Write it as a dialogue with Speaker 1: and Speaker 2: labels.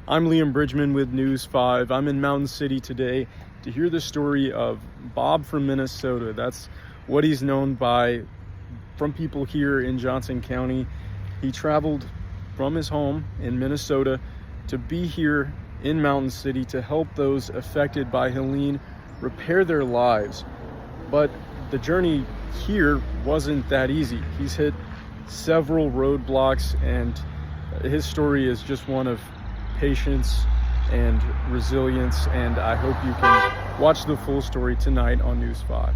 Speaker 1: I'm Liam Bridgman with News 5. I'm in Mountain City today to hear the story of Bob from Minnesota. That's what he's known by from people here in Johnson County. He traveled from his home in Minnesota to be here in Mountain City to help those affected by Helene repair their lives. But the journey here wasn't that easy. He's hit several roadblocks, and his story is just one of patience and resilience, and I hope you can watch the full story tonight on News 5.